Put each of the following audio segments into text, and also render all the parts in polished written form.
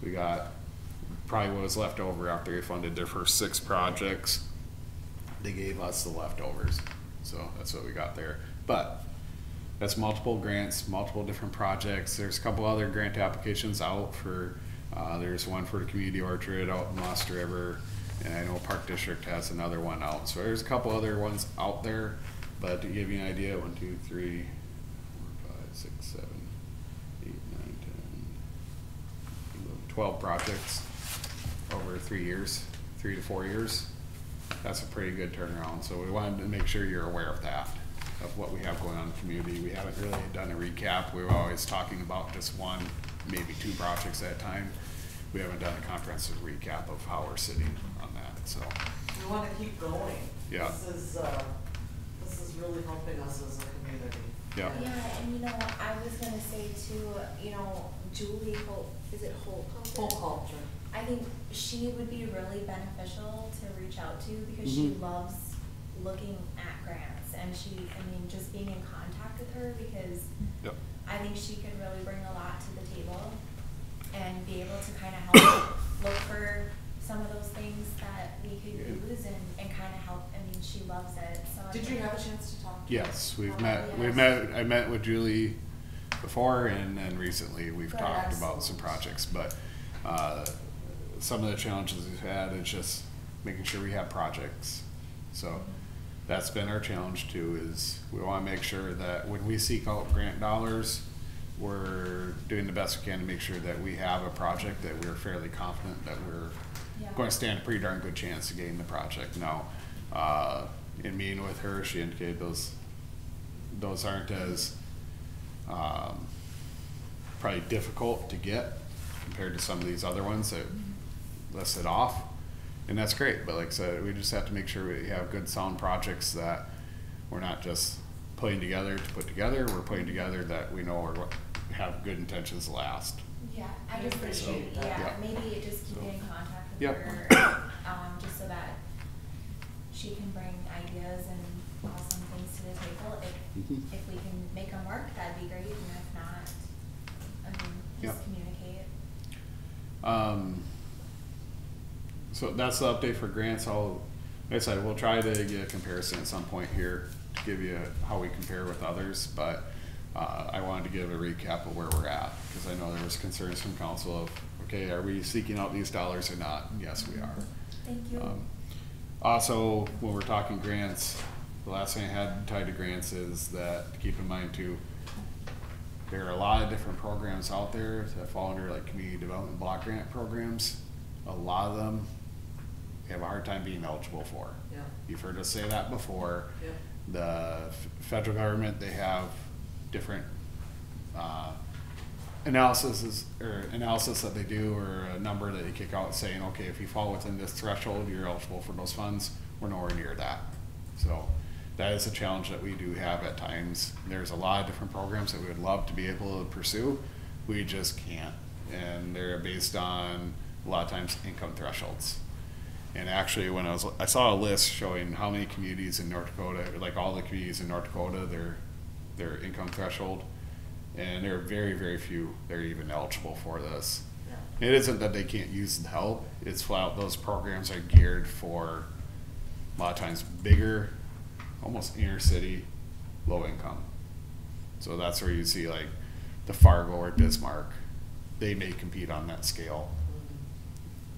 We got probably what was left over after they funded their first 6 projects. They gave us the leftovers, so that's what we got there. But that's multiple grants, multiple different projects. There's a couple other grant applications out for, there's one for the community orchard out in Lost River, and I know Park District has another one out. So there's a couple other ones out there, but to give you an idea, 1, 2, 3, 4, 5, 6, 7, 8, 9, 10, 11, 12 projects over 3 years, 3 to 4 years. That's a pretty good turnaround. So we wanted to make sure you're aware of that, of what we have going on in the community. We haven't really done a recap. We were always talking about just 1, maybe 2 projects at a time. We haven't done a comprehensive recap of how we're sitting on that. So we want to keep going. Yeah. This is really helping us as a community. Yeah. Yeah, and you know, I was gonna say too, you know, Julie Holt, is it Holt? Whole culture. I think she would be really beneficial to reach out to because she loves looking at grants, and I mean, just being in contact with her, because I think she could really bring a lot to the table and be able to kind of help look for some of those things that we could use and kind of help. I mean, she loves it. So did you have a chance to talk to her? Yes, we've met. I met with Julie before, and then recently we've talked about some projects. But some of the challenges we've had is just making sure we have projects. So that's been our challenge too. Is we want to make sure that when we seek out grant dollars, we're doing the best we can to make sure that we have a project that we're fairly confident that we're going to stand a pretty darn good chance of getting the project. Now, in meeting with her, she indicated those aren't as probably difficult to get compared to some of these other ones that listed off, and that's great. But like I said, we just have to make sure we have good sound projects that we're not just putting together to put together. We're putting together that we know are have good intentions to last. Yeah, I just appreciate so, maybe just keep in contact with her, just so that she can bring ideas and awesome things to the table. If we can make them work, that'd be great, and if not, I mean, just communicate. So that's the update for grants. Like I said, we'll try to get a comparison at some point here to give you how we compare with others, but I wanted to give a recap of where we're at, because I know there was concerns from council of, okay, are we seeking out these dollars or not? And yes, we are. Thank you. Also, when we're talking grants, the last thing I had tied to grants is that to keep in mind too, there are a lot of different programs out there that fall under like community development block grant programs. A lot of them have a hard time being eligible for. Yeah. You've heard us say that before. Yeah. The federal government, they have different analysis that they do, or a number that they kick out saying, okay, if you fall within this threshold, you're eligible for those funds. We're nowhere near that. So that is a challenge that we do have at times. There's a lot of different programs that we would love to be able to pursue. We just can't. And they're based on, a lot of times, income thresholds. And actually, when I saw a list showing how many communities in North Dakota, like all the communities in North Dakota, their income threshold, and there are very, very few that are even eligible for this. Yeah. It isn't that they can't use the help, it's flat out those programs are geared for a lot of times bigger, almost inner city, low income. So that's where you see like the Fargo or Bismarck, they may compete on that scale.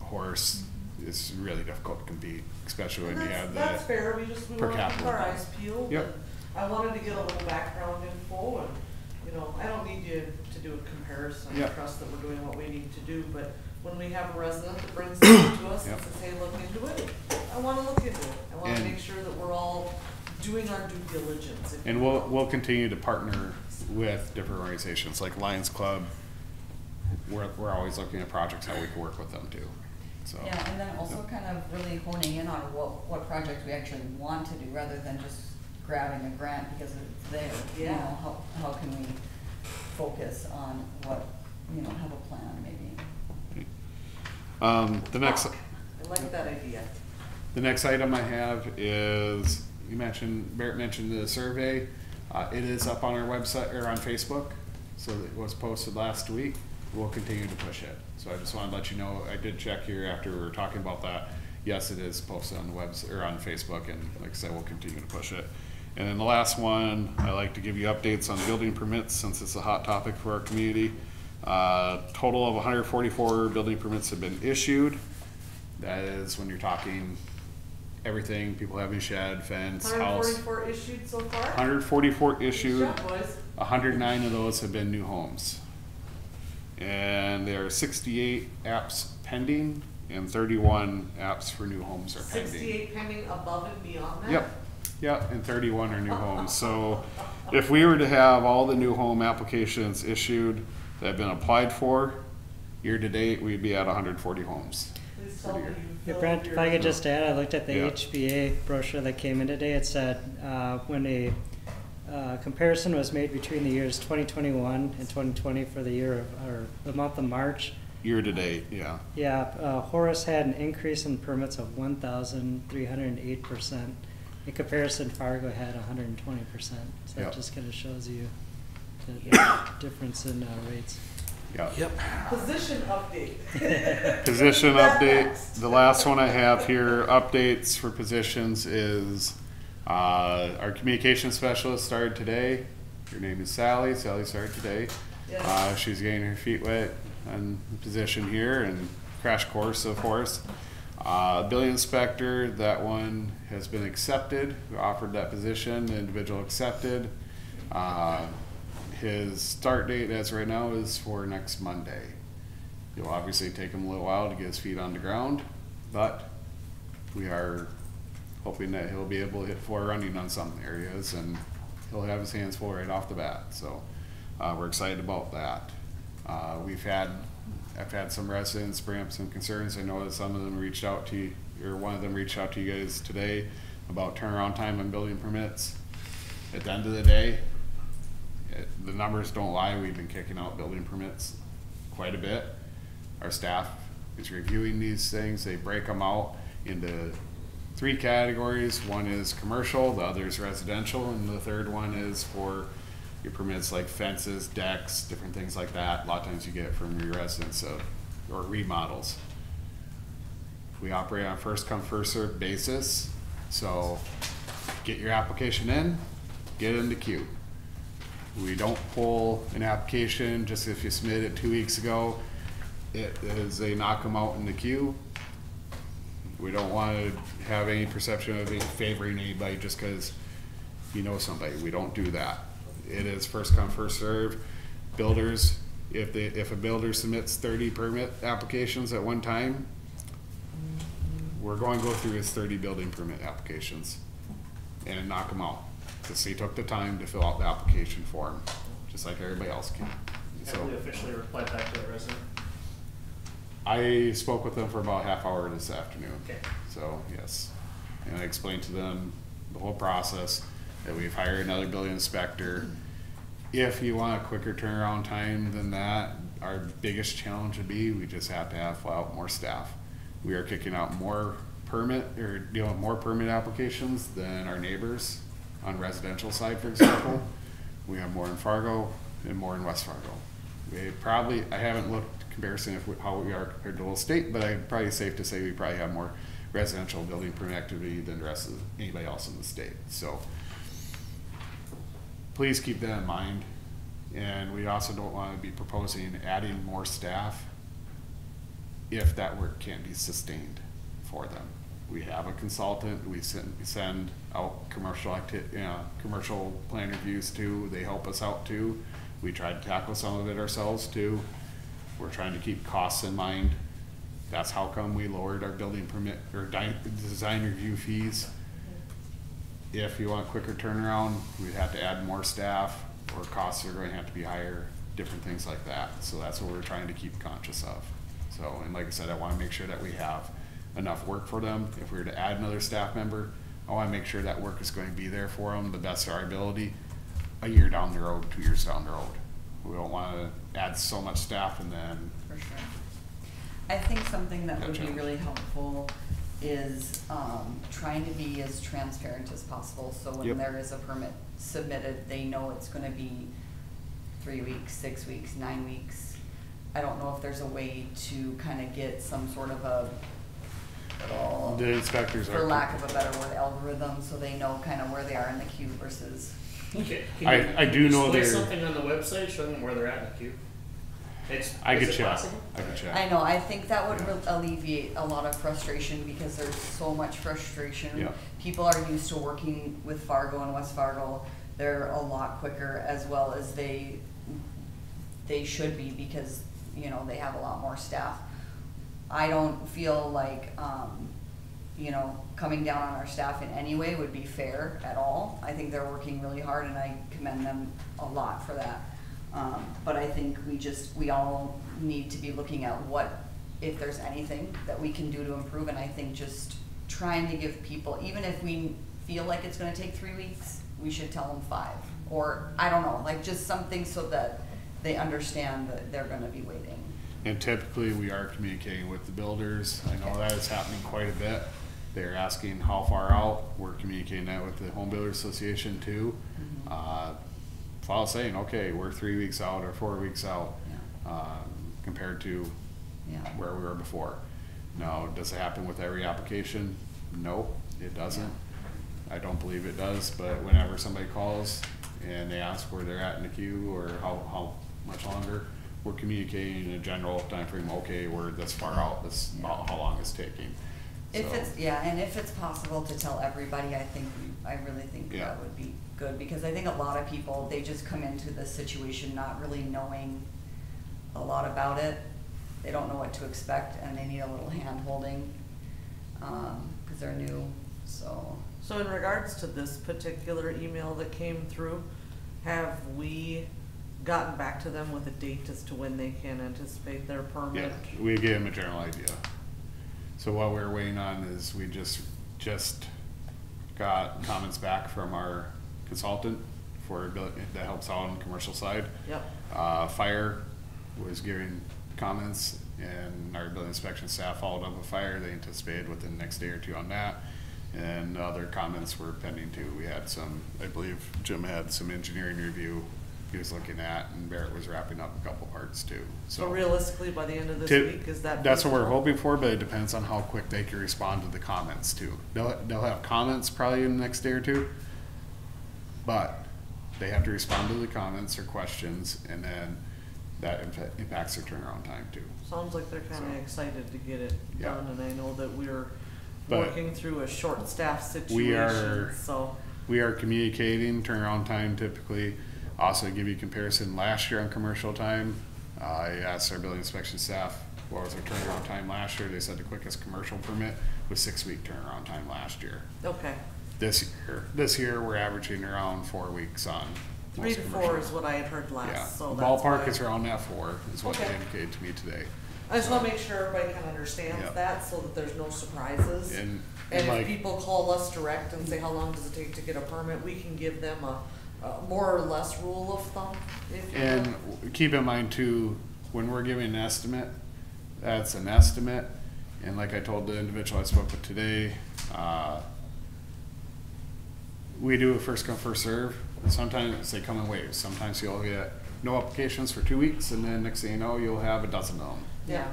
Horace is really difficult to compete, especially when you have the that's fair. We want to keep our eyes peeled. Yep. I wanted to get a little background info, and you know, I don't need you to do a comparison. I trust that we're doing what we need to do, but when we have a resident that brings something to us and says, hey, look into it, I want to look into it. I want to make sure that we're all doing our due diligence. And we'll continue to partner with different organizations like Lions Club. We're always looking at projects, how we can work with them too. So. Yeah, and then also kind of really honing in on what projects we actually want to do, rather than just grabbing a grant because it's there. Yeah. You know, how can we focus on what, you know, have a plan maybe. The next. I like that idea. The next item I have is, Barrett mentioned the survey. It is up on our website or on Facebook, so it was posted last week. we'll continue to push it. So I just wanted to let you know, I did check here after we were talking about that. Yes, it is posted on the webs or on Facebook, and like I said, we'll continue to push it. And then the last one, I like to give you updates on building permits since it's a hot topic for our community. Total of 144 building permits have been issued. That is when you're talking everything, people having shed, fence, house. 144 issued so far? 144 issued. Good job, boys. 109 of those have been new homes. And there are 68 apps pending and 31 apps for new homes are pending. 68 pending above and beyond that? Yep, yep, and 31 are new homes. So if we were to have all the new home applications issued that have been applied for, year to date, we'd be at 140 homes. Please tell me you Yeah, filled Brent, if your- I could just add, I looked at the Yeah. HBA brochure that came in today. It said when a comparison was made between the years 2021 and 2020 for the year of, or the month of March. Year to date, yeah. Yeah, Horace had an increase in permits of 1,308%. In comparison, Fargo had 120%. So Yep. that just kind of shows you the difference in rates. Yeah. Yep. Position update. Position That update, next. the last one I have here, updates for positions is, our communication specialist started today. Her name is Sally. Sally started today. Yes. She's getting her feet wet on the position here and crash course of course. Building inspector, that one has been accepted. We offered that position, the individual accepted. His start date as right now is for next Monday. It'll obviously take him a little while to get his feet on the ground, but we are hoping that he'll be able to hit floor running on some areas and he'll have his hands full right off the bat. So we're excited about that. I've had some residents bring up some concerns. I know that some of them reached out to you, or one of them reached out to you guys today about turnaround time on building permits. At the end of the day, the numbers don't lie. We've been kicking out building permits quite a bit. Our staff is reviewing these things. They break them out into 3 categories. One is commercial, the other is residential, and the third one is for your permits like fences, decks, different things like that. A lot of times you get it from your residents or remodels. We operate on first come, first served basis. So get your application in, get in the queue. We don't pull an application just if you submitted it 2 weeks ago. It is a knock them out in the queue. We don't want to have any perception of favoring anybody just because you know somebody. We don't do that. It is first come, first serve. Builders, if a builder submits 30 permit applications at one time, we're going to go through his 30 building permit applications and knock them out because he took the time to fill out the application form, just like everybody else can. Have we officially replied back to the resident? I spoke with them for about a half hour this afternoon. Okay. So, yes. And I explained to them the whole process, that we've hired another building inspector. If you want a quicker turnaround time than that, our biggest challenge would be we just have to have flat out more staff. We are kicking out more permit or dealing with more permit applications than our neighbors on residential side, for example. We have more in Fargo and more in West Fargo. I haven't looked comparison of how we are compared to the whole state, but I'd probably safe to say we probably have more residential building permit activity than the rest of anybody else in the state. So please keep that in mind. And we also don't want to be proposing adding more staff if that work can't be sustained for them. We have a consultant, we send out commercial plan reviews too. They help us out too. We try to tackle some of it ourselves too. We're trying to keep costs in mind. That's how come we lowered our building permit or design review fees. If you want a quicker turnaround, we'd have to add more staff, or costs are going to have to be higher, different things like that. So that's what we're trying to keep conscious of. So, and like I said, I want to make sure that we have enough work for them. If we were to add another staff member, I want to make sure that work is going to be there for them the best of our ability a year down the road, 2 years down the road. We don't want to add so much staff and then. For sure. I think something that would be Gotcha. really helpful is trying to be as transparent as possible. So when Yep. there is a permit submitted, they know it's going to be 3 weeks, 6 weeks, 9 weeks. I don't know if there's a way to kind of get some sort of a, The inspectors for are. lack of a better word, algorithm, so they know kind of where they are in the queue versus. I do know display they're- something on the website showing them where they're at in the queue. I Is could it check. possible? I could check. I know, I think that would Yeah. alleviate a lot of frustration because there's so much frustration. Yeah. People are used to working with Fargo and West Fargo. They're a lot quicker as well as they should be because, you know, they have a lot more staff. I don't feel like, you know, coming down on our staff in any way would be fair at all. I think they're working really hard and I commend them a lot for that. But I think we all need to be looking at what, if there's anything that we can do to improve, and I think just trying to give people, even if we feel like it's gonna take 3 weeks, we should tell them 5, or, I don't know, like just something so that they understand that they're gonna be waiting. And typically, we are communicating with the builders. I know that is happening quite a bit. They're asking how far out. We're communicating that with the Home Builders Association too. If I was saying, okay, we're 3 weeks out or 4 weeks out, compared to Yeah. where we were before. Now, does it happen with every application? No, it doesn't. I don't believe it does, but whenever somebody calls and they ask where they're at in the queue or how much longer, we're communicating in a general timeframe, okay, we're this far out, this is about how long it's taking. If So, it's, yeah, and if it's possible to tell everybody, I really think Yeah. that would be good, because I think a lot of people, they just come into this situation not really knowing a lot about it. They don't know what to expect, and they need a little hand-holding, cause they're new, so. So in regards to this particular email that came through, have we gotten back to them with a date as to when they can anticipate their permit? yeah, we gave them a general idea. So what we're waiting on is we just got comments back from our consultant that helps out on the commercial side. Yep. Fire was giving comments, and our building inspection staff followed up with fire. They anticipated within the next day or 2 on that. And other comments were pending too. We had some, I believe Jim had some engineering review he was looking at, and Barrett was wrapping up a couple parts too. So realistically, by the end of this To- week, is that? That's what we're feasible? hoping for, but it depends on how quick they can respond to the comments too. They'll have comments probably in the next day or 2, but they have to respond to the comments or questions, and then that impacts their turnaround time too. Sounds like they're kinda So- excited to get it Yeah. done, and I know that we're But working through a short staff we are- situation, so. We are communicating turnaround time typically. Also, to give you a comparison, last year on commercial time, I asked our building inspection staff, what was our turnaround time last year? They said the quickest commercial permit was 6-week turnaround time last year. Okay, This year, we're averaging around 4 weeks on 3 most to 4 commercial. is what I had heard Yeah, last, so the that's ballpark why- is around that 4, is what they Okay. indicated to me today. I just wanna make sure everybody kinda understands Yeah. that, so that there's no surprises. And And like- if people call us direct and say, how long does it take to get a permit, we can give them a more or less rule of thumb, if you will. And keep in mind too, when we're giving an estimate, that's an estimate. And like I told the individual I spoke with today, we do a first come, first serve. And sometimes they come in waves. Sometimes you'll get no applications for 2 weeks, and then next thing you know, you'll have a dozen of them. Yeah,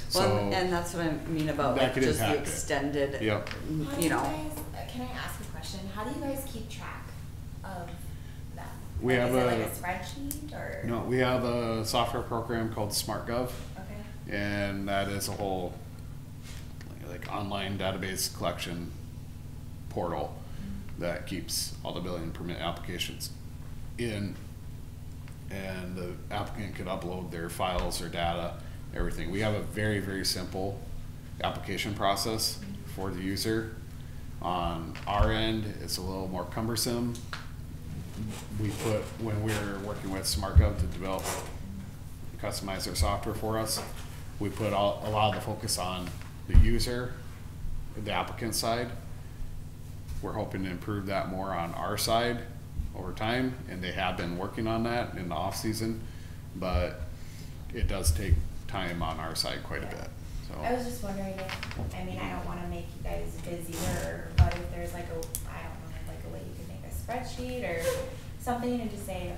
So well, and that's what I mean about that like could just the impact it. extended, Yep. How do you know. guys, can I ask a question? How do you guys keep track of that? We Like, have is it a- like a spreadsheet or? No, we have a software program called SmartGov, Okay. and that is a whole like online database collection portal that keeps all the building permit applications in, and the applicant could upload their files or data, everything. We have a very, very simple application process for the user. On our end, it's a little more cumbersome. We put, when we're working with SmartGov to develop, customize their software for us, we put a lot of the focus on the user, the applicant side. We're hoping to improve that more on our side over time, and they have been working on that in the off season, but it does take time on our side quite a bit, so. I was just wondering if, I mean, I don't wanna make you guys busier, but if there's like a, I don't know, like a way you could make a spreadsheet or something and just say,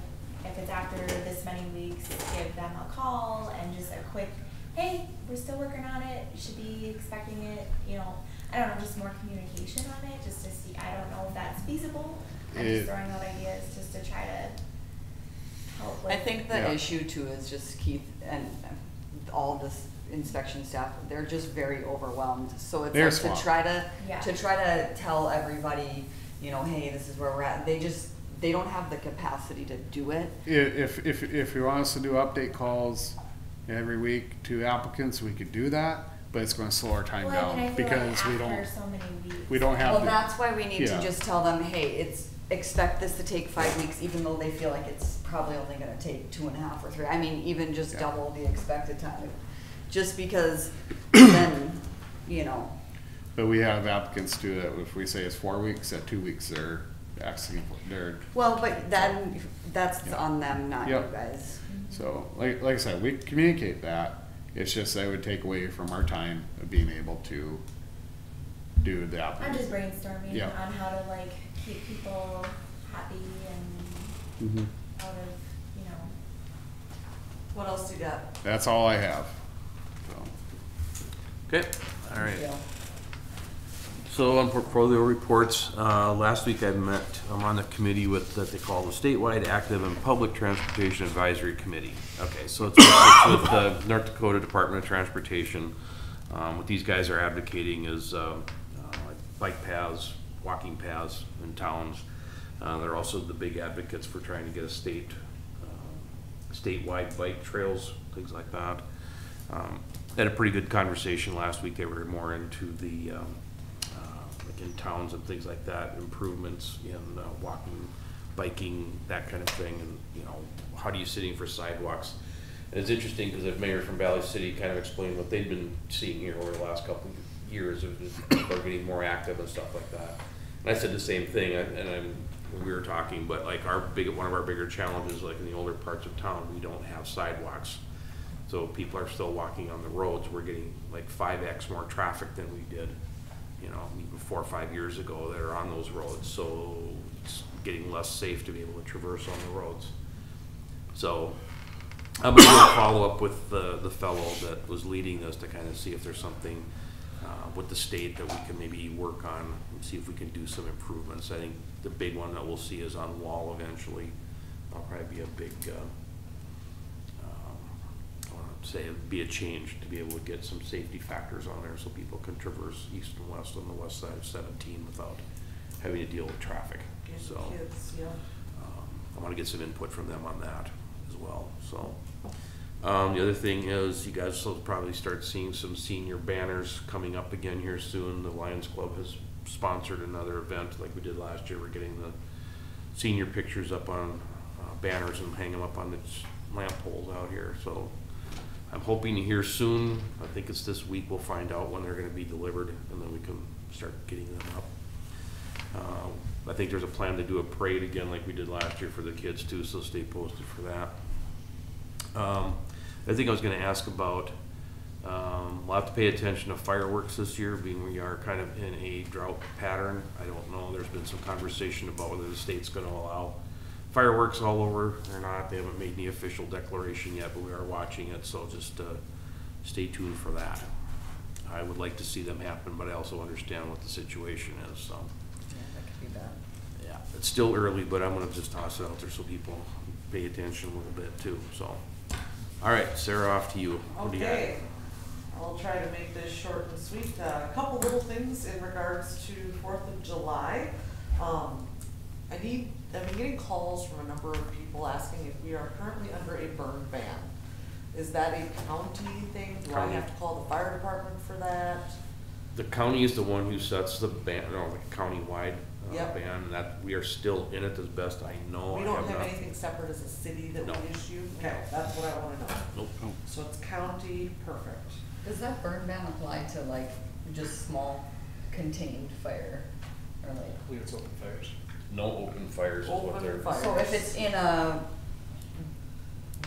if it's after this many weeks, give them a call and just a quick, hey, we're still working on it, you should be expecting it, you know, I don't know, just more communication on it, just to see, I don't know if that's feasible. I'm just throwing out ideas just to try to help with. I think the issue too is just Keith and all this inspection staff, they're just very overwhelmed. So it's like to try to tell everybody, you know, hey, this is where we're at. They don't have the capacity to do it. If you want us to do update calls every week to applicants, we could do that, but it's going to slow our time down because we don't have. Well, that's why we need to just tell them, hey, expect this to take 5 weeks, even though they feel like it's probably only going to take 2.5 or 3. I mean, even just double the expected time, just because then, you know. But we have applicants do that. If we say it's 4 weeks, at 2 weeks they're asking for Well, but then that's on them, not you guys. So, like I said, we communicate that. It's just that it would take away from our time of being able to do the I'm just brainstorming on how to like keep people happy and out of, you know. What else you got? That's all I have. So. Okay, all right. So on portfolio reports, last week I'm on the committee with that they call the Statewide Active and Public Transportation Advisory Committee. Okay, so it's with the North Dakota Department of Transportation. What these guys are advocating is bike paths, walking paths in towns. They're also the big advocates for trying to get a statewide bike trails, things like that. Had a pretty good conversation last week. They were more into the like in towns and things like that, improvements in walking, biking, that kind of thing, and you know, how do you sitting for sidewalks? And it's interesting because the mayor from Valley City kind of explained what they've been seeing here over the last couple of years of people are getting more active and stuff like that. And I said the same thing, we were talking, but like one of our bigger challenges, like in the older parts of town, we don't have sidewalks. So people are still walking on the roads. We're getting like 5x more traffic than we did, you know, even 4 or 5 years ago that are on those roads. So it's getting less safe to be able to traverse on the roads. So I'm going to do a follow up with the fellow that was leading this to kind of see if there's something with the state that we can maybe work on and see if we can do some improvements. I think the big one that we'll see is on Wall eventually. That'll probably be a big say it'd be a change to be able to get some safety factors on there so people can traverse east and west on the west side of 17 without having to deal with traffic. So I want to get some input from them on that as well. So the other thing is you guys will probably start seeing some senior banners coming up again here soon. The Lions Club has sponsored another event like we did last year. We're getting the senior pictures up on banners and hang them up on the lamp poles out here. So I'm hoping to hear soon. I think it's this week we'll find out when they're going to be delivered, and then we can start getting them up. I think there's a plan to do a parade again like we did last year for the kids too, so stay posted for that. I think I was going to ask about, we'll have to pay attention to fireworks this year, being we are kind of in a drought pattern. I don't know, there's been some conversation about whether the state's going to allow fireworks all over or not. They haven't made any official declaration yet, but we are watching it, so just stay tuned for that. I would like to see them happen, but I also understand what the situation is. So yeah, that could be bad. Yeah, it's still early, but I'm going to just toss it out there so people pay attention a little bit too. So, all right, Sarah, off to you. What do you got? I'll try to make this short and sweet. A couple little things in regards to 4th of July. I've been getting calls from a number of people asking if we are currently under a burn ban. Is that a county thing? Do I have to call the fire department for that? The county is the one who sets the ban, like county-wide ban. That we are still in it as best I know. We don't have anything separate as a city that we issue? Okay, that's what I want to know. Nope. So it's county, perfect. Does that burn ban apply to like just small contained fire or like? I believe it's open fires. No open fires is what they're. fires. So if it's in a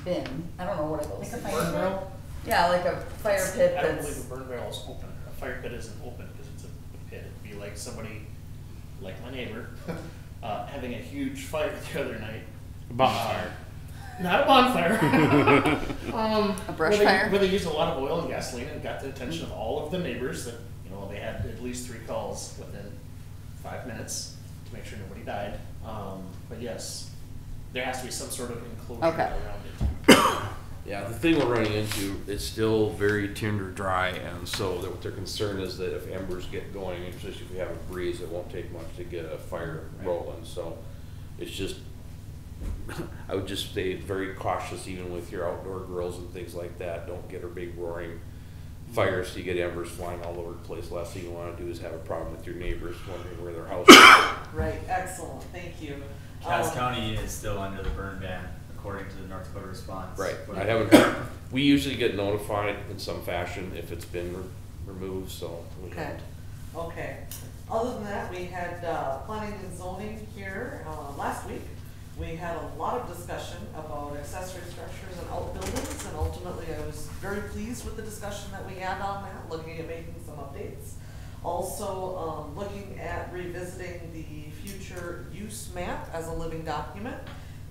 bin, I don't know what it goes. Like a in. fire barrel? Yeah, like a fire pit I don't that's. believe a burn barrel is open. A fire pit isn't open because it's a pit. It'd be like somebody, like my neighbor, having a huge fire the other night. Bonfire. Not a bonfire. A brush where fire? Where they used a lot of oil and gasoline and got the attention of all of the neighbors that, you know, they had at least 3 calls within 5 minutes to make sure nobody died. But yes, there has to be some sort of enclosure Okay. around it. Yeah, the thing we're running into, it's still very tinder dry, and so what their concern is that if embers get going, especially if we have a breeze, it won't take much to get a fire rolling, so it's just, I would just stay very cautious even with your outdoor grills and things like that. Don't get a big roaring fire so you get embers flying all over the place. Last thing you wanna do is have a problem with your neighbors wondering where their house is. Right, excellent, thank you. Cass County is still under the burn ban, according to the North Dakota response. Right, But I haven't, we usually get notified in some fashion if it's been removed, so. we Okay, don't. okay. Other than that, we had planning and zoning here last week. We had a lot of discussion about accessory structures and outbuildings, and ultimately I was very pleased with the discussion that we had on that, looking at making some updates. Also, looking at revisiting the future use map as a living document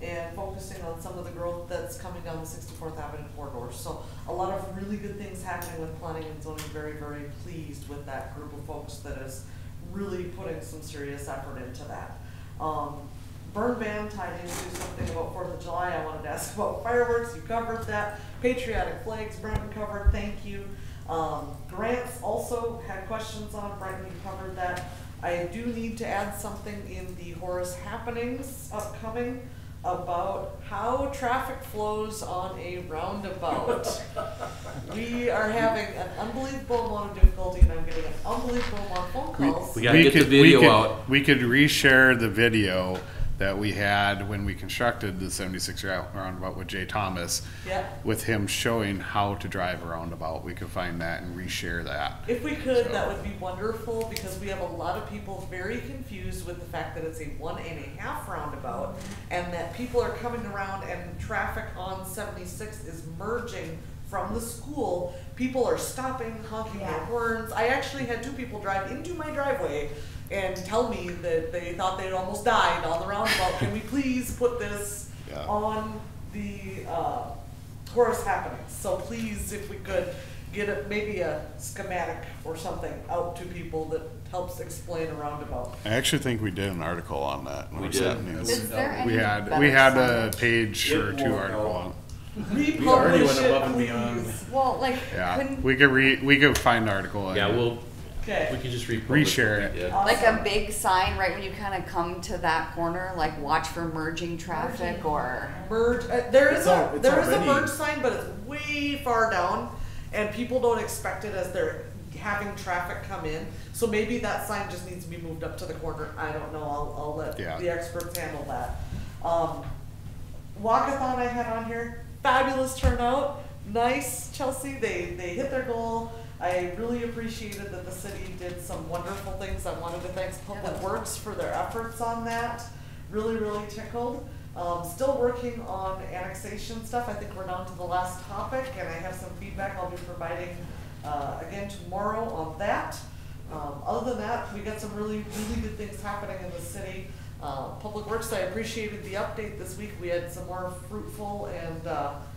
and focusing on some of the growth that's coming down the 64th Avenue corridor. So a lot of really good things happening with planning and zoning. Very, very pleased with that group of folks that is really putting some serious effort into that. Burn ban tied into something about 4th of July. I wanted to ask about fireworks. You covered that. Patriotic flags, Brenton covered. Thank you. Grants also had questions on. Brenton, you covered that. I do need to add something in the Horace happenings upcoming about how traffic flows on a roundabout. We are having an unbelievable amount of difficulty, and I'm getting an unbelievable amount of phone calls. We gotta get the video out. We could reshare the video that we had when we constructed the 76 roundabout with Jay Thomas. Yeah. With him showing how to drive a roundabout. We could find that and reshare that. If we could, So- that would be wonderful, because we have a lot of people very confused with the fact that it's a 1.5 roundabout, and that people are coming around and traffic on 76 is merging from the school. People are stopping, honking their Yeah. horns. I actually had 2 people drive into my driveway and tell me that they thought they'd almost died on the roundabout. Can we please put this Yeah. on the Horace happenings? So please, if we could, get maybe a schematic or something out to people that helps explain a roundabout. I actually think we did an article on that. We Was did. that news? Is there any We had better a signage? page or It 2 won't article help. on. already Republish went above and it, beyond. please. Well, like, Yeah, couldn't, we could find the article. And Yeah, we Okay. can just republish Reshare what we it. did. like Awesome. a big sign right when you kind of come to that corner, like watch for merging traffic or, Merge, there is It's a, al- it's there is a already- merge sign, but it's way far down, and people don't expect it as they're having traffic come in. So maybe that sign just needs to be moved up to the corner. I don't know, I'll let Yeah. the experts handle that. Walkathon I had on here, fabulous turnout, nice, Chelsea, they hit their goal. I really appreciated that the city did some wonderful things. I wanted to thank Public Works for their efforts on that. Really, really tickled. Still working on annexation stuff. I think we're down to the last topic, and I have some feedback I'll be providing again tomorrow on that. Other than that, we got some really, really good things happening in the city. Public Works, I appreciated the update this week. We had some more fruitful and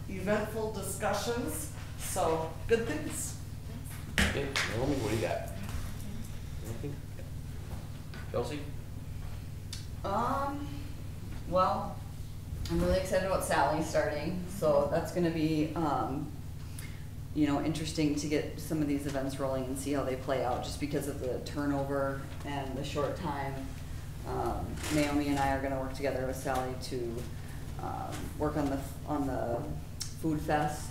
eventful discussions, so good things. Okay, Naomi, what do you got? Anything? Chelsea? well, I'm really excited about Sally starting, so that's gonna be, you know, interesting to get some of these events rolling and see how they play out, just because of the turnover and the short time. Naomi and I are gonna work together with Sally to, work on the food fest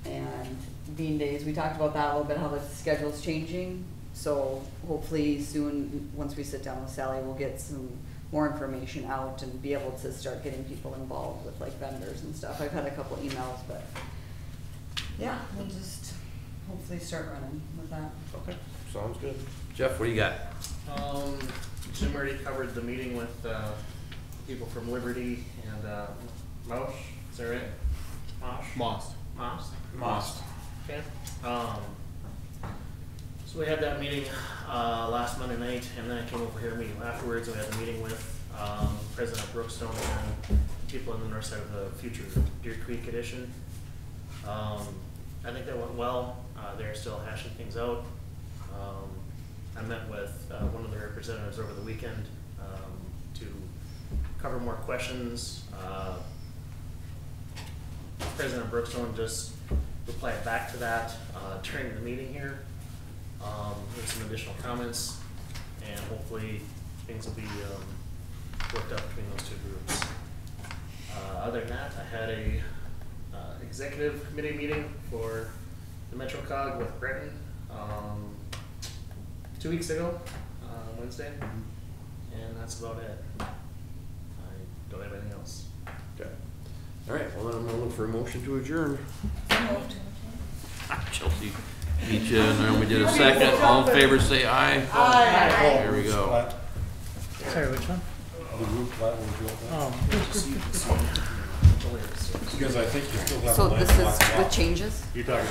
and Bean Days. We talked about that a little bit, how the schedule's changing. So hopefully soon, once we sit down with Sally, we'll get some more information out and be able to start getting people involved with like vendors and stuff. I've had a couple emails, but yeah, we'll just hopefully start running with that. Okay, sounds good. Jeff, what do you got? Jim already covered the meeting with people from Liberty and Mosh, is that right? Moss. Most. Okay. So we had that meeting last Monday night, and then I came over here, meeting afterwards, and we had a meeting with President Brookstone and people on the north side of the future Deer Creek addition. I think that went well. They're still hashing things out. I met with one of the representatives over the weekend to cover more questions. President Brookstone just replied back to that during the meeting here with some additional comments, and hopefully things will be worked out between those two groups. Other than that, I had a executive committee meeting for the MetroCog with Breton 2 weeks ago, Wednesday, and that's about it. I don't have anything else. Okay. All right, well then I'm gonna look for a motion to adjourn. Chelsea beat you, and then we did a second. All in favor, say aye. Aye. There we go. Sorry, which one? The roof flat was built up. Oh. Because I think you still have. So a this nice is black with lot. changes? You're talking